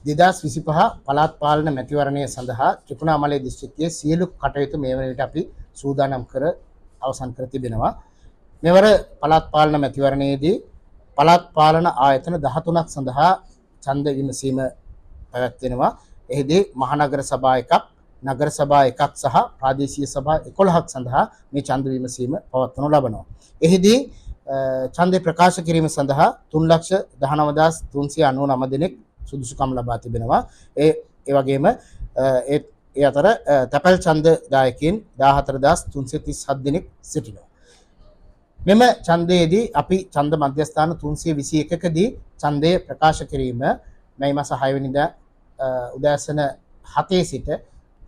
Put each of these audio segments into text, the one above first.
2025 පළාත් පාලන මැතිවරණය සඳහා ත්‍රිකුණාමලය දිස්ත්‍රික්කයේ සියලු කටයුතු මේ වන විට අපි සූදානම් කර අවසන් කර තිබෙනවා. මෙවර පළාත් පාලන මැතිවරණයේදී පළාත් පාලන ආයතන 13ක් සඳහා ඡන්ද විමසීම පැවැත්වෙනවා. එහිදී මහනගර සභා එකක්, නගර සභා එකක් සහ ප්‍රාදේශීය සභා 11ක් සඳහා මේ ඡන්ද විමසීම පවත්වනු ලබනවා. එහිදී ඡන්දය ප්‍රකාශ කිරීම සඳහා 3,19,399 දෙනෙක් සුදුසුකම් ලබා තිබෙනවා. ඒ වගේම ඒ අතර තැපැල් ඡන්දදායකයන් 14,337 දෙනෙක් සිටිනවා. මෙම ඡන්දයේදී අපි ඡන්ද මධ්‍යස්ථාන 321කදී ඡන්දය ප්‍රකාශ කිරීම මේ මාස 6 වෙනිදා උදෑසන 7 සිට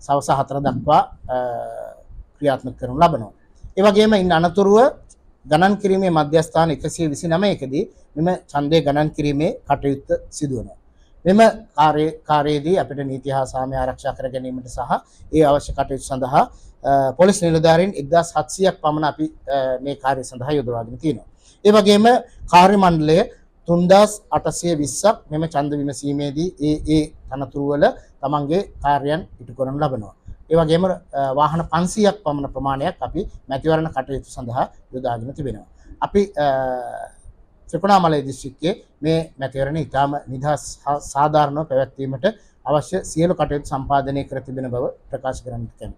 සවස 4 දක්වා ක්‍රියාත්මක කරනු ලබනවා. ඒ වගේම ඉන් අනතුරුව ගණන් කිරීමේ මධ්‍යස්ථාන 129කදී මෙම ඡන්දය ගණන් කිරීමේ කටයුත්ත සිදු වෙනවා. මෙම කාර්යයේදී අපිට නීති හා සාමය ආරක්ෂා කර ගැනීමට සහ ඒ අවශ්‍ය කටයුතු සඳහා පොලිස් නිලධාරීන් 1700ක් පමණ අපි මේ කාර්ය සඳහා යොදවාගෙන තියෙනවා. ඒ වගේම කාර්ය මණ්ඩලය 3820ක් මෙම ඡන්ද විමසීමේදී ඒ තනතුරු වල තමන්ගේ කාර්යයන් ඉටු කරනු ලබනවා. ඒ වගේම වාහන 500ක් පමණ ප්‍රමාණයක් අපි මැතිවරණ කටයුතු සඳහා යොදාගෙන තිබෙනවා. අපි ත්‍රිකුණාමලය දිස්ත්‍රික්කයේ මේ මැතිවරණ ඉතාම නිදහස් සාධාරණව පැවැත්වීමට අවශ්‍ය සියලු කටයුතු සම්පාදනය කර තිබෙන බව ප්‍රකාශ කරන්නට කැමැතියි.